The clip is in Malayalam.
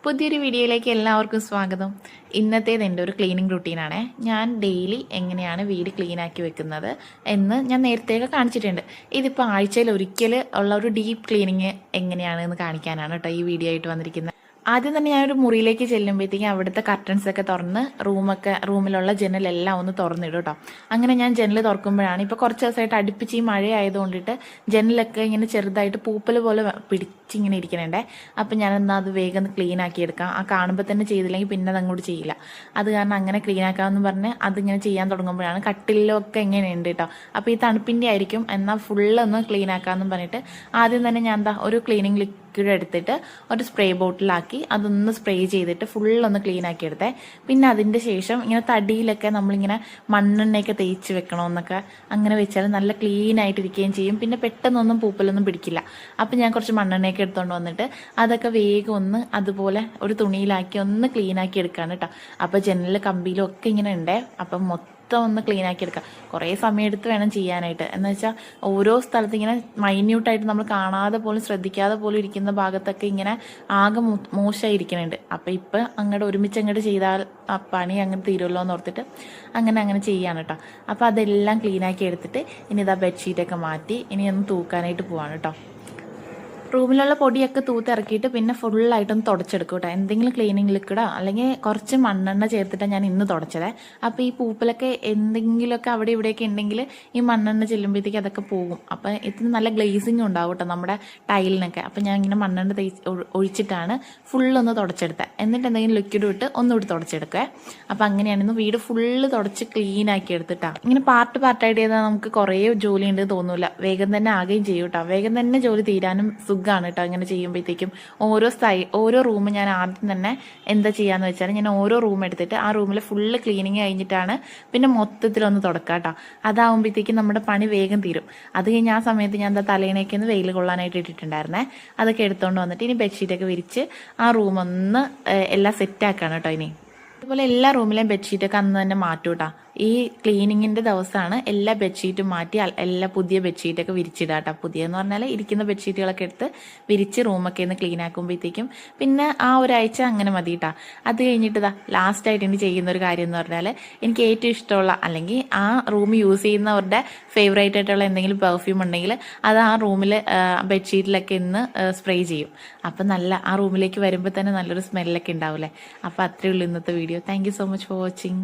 പുതിയൊരു വീഡിയോയിലേക്ക് എല്ലാവർക്കും സ്വാഗതം. ഇന്നത്തേത് എൻ്റെ ഒരു ക്ലീനിങ് റുട്ടീനാണ്. ഞാൻ ഡെയിലി എങ്ങനെയാണ് വീട് ക്ലീൻ ആക്കി വെക്കുന്നത് എന്ന് ഞാൻ നേരത്തെയൊക്കെ കാണിച്ചിട്ടുണ്ട്. ഇതിപ്പോൾ ആഴ്ചയിൽ ഒരിക്കൽ ഉള്ള ഒരു ഡീപ്പ് ക്ലീനിങ് എങ്ങനെയാണ് എന്ന് കാണിക്കാനാണ് കേട്ടോ ഈ വീഡിയോ ആയിട്ട് വന്നിരിക്കുന്നത്. ആദ്യം തന്നെ ഞാനൊരു മുറിയിലേക്ക് ചെല്ലുമ്പോഴത്തേക്കും അവിടുത്തെ കർട്ടൻസൊക്കെ തുറന്ന് റൂമിലുള്ള ജനലെല്ലാം ഒന്ന് തുറന്നിടും കേട്ടോ. അങ്ങനെ ഞാൻ ജനൽ തുറക്കുമ്പോഴാണ് ഇപ്പോൾ കുറച്ച് ദിവസമായിട്ട് അടുപ്പിച്ച് ഈ മഴ ആയതുകൊണ്ടിട്ട് ജനലൊക്കെ ഇങ്ങനെ ചെറുതായിട്ട് പൂപ്പൽ പോലെ പിടിച്ചിങ്ങനെ ഇരിക്കണേ. അപ്പം ഞാൻ എന്നാൽ അത് വേഗം ക്ലീൻ ആക്കി എടുക്കാം. ആ കാണുമ്പോൾ തന്നെ ചെയ്തില്ലെങ്കിൽ പിന്നെ അത് അങ്ങോട്ട് ചെയ്യില്ല. അത് കാരണം അങ്ങനെ ക്ലീൻ ആക്കാമെന്ന് പറഞ്ഞ് അതിങ്ങനെ ചെയ്യാൻ തുടങ്ങുമ്പോഴാണ് കട്ടിലൊക്കെ എങ്ങനെയുണ്ട് കേട്ടോ. അപ്പോൾ ഈ തണുപ്പിൻ്റെ ആയിരിക്കും, എന്നാൽ ഫുള്ളൊന്ന് ക്ലീൻ ആക്കാമെന്ന് പറഞ്ഞിട്ട് ആദ്യം തന്നെ ഞാൻ ഒരു ക്ലീനിങ് ലിക്വിഡ് എടുത്തിട്ട് ഒരു സ്പ്രേ ബോട്ടിലാക്കി അതൊന്ന് സ്പ്രേ ചെയ്തിട്ട് ഫുള്ളൊന്ന് ക്ലീൻ ആക്കി എടുത്തേ. പിന്നെ അതിൻ്റെ ശേഷം ഇങ്ങനെ തടിയിലൊക്കെ നമ്മളിങ്ങനെ മണ്ണെണ്ണയൊക്കെ തേച്ച് വെക്കണമെന്നൊക്കെ അങ്ങനെ വെച്ചാൽ നല്ല ക്ലീൻ ആയിട്ടിരിക്കുകയും ചെയ്യും. പിന്നെ പെട്ടെന്നൊന്നും പൂപ്പലൊന്നും പിടിക്കില്ല. അപ്പം ഞാൻ കുറച്ച് മണ്ണെണ്ണയൊക്കെ എടുത്തുകൊണ്ട് വന്നിട്ട് അതൊക്കെ വേഗം ഒന്ന് അതുപോലെ ഒരു തുണിയിലാക്കി ഒന്ന് ക്ലീൻ ആക്കി എടുക്കുകയാണ് കേട്ടോ. അപ്പോൾ ജനലിൽ കമ്പിയിലും ഒക്കെ ഇങ്ങനെ ഉണ്ടേ. അപ്പം മൊത്തം ഒന്ന് ക്ലീൻ ആക്കി എടുക്കാം. കുറേ സമയമെടുത്ത് വേണം ചെയ്യാനായിട്ട്. എന്ന് വെച്ചാൽ ഓരോ സ്ഥലത്ത് ഇങ്ങനെ മൈന്യൂട്ടായിട്ട് നമ്മൾ കാണാതെ പോലും ശ്രദ്ധിക്കാതെ പോലും ഇരിക്കുന്ന ഭാഗത്തൊക്കെ ഇങ്ങനെ ആകെ മോശമായിരിക്കുന്നുണ്ട്. അപ്പം ഇപ്പം ഒരുമിച്ച് അങ്ങോട്ട് ചെയ്താൽ ആ പണി അങ്ങനെ തീരുമല്ലോ എന്ന് ഓർത്തിട്ട് അങ്ങനെ ചെയ്യാണ് കേട്ടോ. അപ്പം അതെല്ലാം ക്ലീനാക്കി എടുത്തിട്ട് ഇനി ഇതാ ബെഡ്ഷീറ്റൊക്കെ മാറ്റി ഇനി ഒന്ന് തൂക്കാനായിട്ട് പോവാണ് കേട്ടോ. റൂമിലുള്ള പൊടിയൊക്കെ തൂത്തിറക്കിയിട്ട് പിന്നെ ഫുള്ളായിട്ടൊന്ന് തുടച്ചെടുക്കും കേട്ടോ. എന്തെങ്കിലും ക്ലീനിങ് ലിക്വിഡോ അല്ലെങ്കിൽ കുറച്ച് മണ്ണെണ്ണ ചേർത്തിട്ടാണ് ഞാൻ ഇന്ന് തുടച്ചത്. അപ്പോൾ ഈ പൂപ്പലൊക്കെ എന്തെങ്കിലുമൊക്കെ അവിടെ ഇവിടെയൊക്കെ ഉണ്ടെങ്കിൽ ഈ മണ്ണെണ്ണ ചെല്ലുമ്പോഴത്തേക്ക് അതൊക്കെ പോകും. അപ്പം ഇതിന് നല്ല ഗ്ലേസിങ് ഉണ്ടാവും കേട്ടോ നമ്മുടെ ടൈലിനൊക്കെ. അപ്പം ഞാൻ ഇങ്ങനെ മണ്ണെണ്ണ ഒഴിച്ചിട്ടാണ് ഫുള്ളൊന്ന് തുടച്ചെടുത്തത്. എന്നിട്ട് എന്തെങ്കിലും ലിക്വിഡ് ഇട്ട് ഒന്നുകൂടി തുടച്ചെടുക്കുക. അപ്പം അങ്ങനെയാണെന്ന് വീട് ഫുള്ള് തുടച്ച് ക്ലീൻ ആക്കി എടുത്തിട്ടാണ്. ഇങ്ങനെ പാർട്ടായിട്ട് ചെയ്താൽ നമുക്ക് കുറേ ജോലി ഉണ്ട് തോന്നൂല. വേഗം തന്നെ ആകുകയും ചെയ്യും കേട്ടോ. വേഗം തന്നെ ജോലി തീരാനും സുഖമാണ് കേട്ടോ അങ്ങനെ ചെയ്യുമ്പോഴത്തേക്കും. ഓരോ റൂം ഞാൻ ആദ്യം തന്നെ എന്താ ചെയ്യാന്ന് വെച്ചാൽ ഞാൻ ഓരോ റൂം എടുത്തിട്ട് ആ റൂമിൽ ഫുള്ള് ക്ലീനിങ് കഴിഞ്ഞിട്ടാണ് പിന്നെ മൊത്തത്തിലൊന്ന് തുടക്കുക കേട്ടോ. അതാവുമ്പോഴത്തേക്കും നമ്മുടെ പണി വേഗം തീരും. അത് കഴിഞ്ഞ് ആ സമയത്ത് ഞാൻ തലേണയൊക്കെ ഒന്ന് വെയിൽ കൊള്ളാനായിട്ട് ഇട്ടിട്ടുണ്ടായിരുന്നേ. അതൊക്കെ എടുത്തുകൊണ്ട് വന്നിട്ട് ഇനി ബെഡ്ഷീറ്റൊക്കെ വിരിച്ച് ആ റൂമൊന്ന് എല്ലാം സെറ്റാക്കാണ് കേട്ടോ. ഇനി അതുപോലെ എല്ലാ റൂമിലെയും ബെഡ്ഷീറ്റൊക്കെ അന്ന് തന്നെ മാറ്റും കേട്ടോ. ഈ ക്ലീനിങ്ങിൻ്റെ ദിവസമാണ് എല്ലാ ബെഡ്ഷീറ്റും മാറ്റി എല്ലാ പുതിയ ബെഡ്ഷീറ്റൊക്കെ വിരിച്ചിടുക കേട്ടോ. പുതിയെന്ന് പറഞ്ഞാൽ ഇരിക്കുന്ന ബെഡ്ഷീറ്റുകളൊക്കെ എടുത്ത് വിരിച്ച് റൂമൊക്കെ ഒന്ന് ക്ലീൻ ആക്കുമ്പോഴത്തേക്കും പിന്നെ ആ ഒരാഴ്ച അങ്ങനെ മതി കേട്ടോ. അത് കഴിഞ്ഞിട്ട് ലാസ്റ്റായിട്ട് എനിക്ക് ചെയ്യുന്ന ഒരു കാര്യം എന്ന് പറഞ്ഞാൽ എനിക്ക് ഏറ്റവും ഇഷ്ടമുള്ള അല്ലെങ്കിൽ ആ റൂം യൂസ് ചെയ്യുന്നവരുടെ ഫേവറേറ്റ് ആയിട്ടുള്ള എന്തെങ്കിലും പെർഫ്യൂം ഉണ്ടെങ്കിൽ അത് ആ റൂമിൽ ബെഡ്ഷീറ്റിലൊക്കെ ഇന്ന് സ്പ്രേ ചെയ്യും. അപ്പം ആ റൂമിലേക്ക് വരുമ്പോൾ തന്നെ നല്ലൊരു സ്മെല്ലൊക്കെ ഉണ്ടാവില്ലേ. അപ്പോൾ അത്രയേ ഉള്ളൂ ഇന്നത്തെ video. Thank you so much for watching.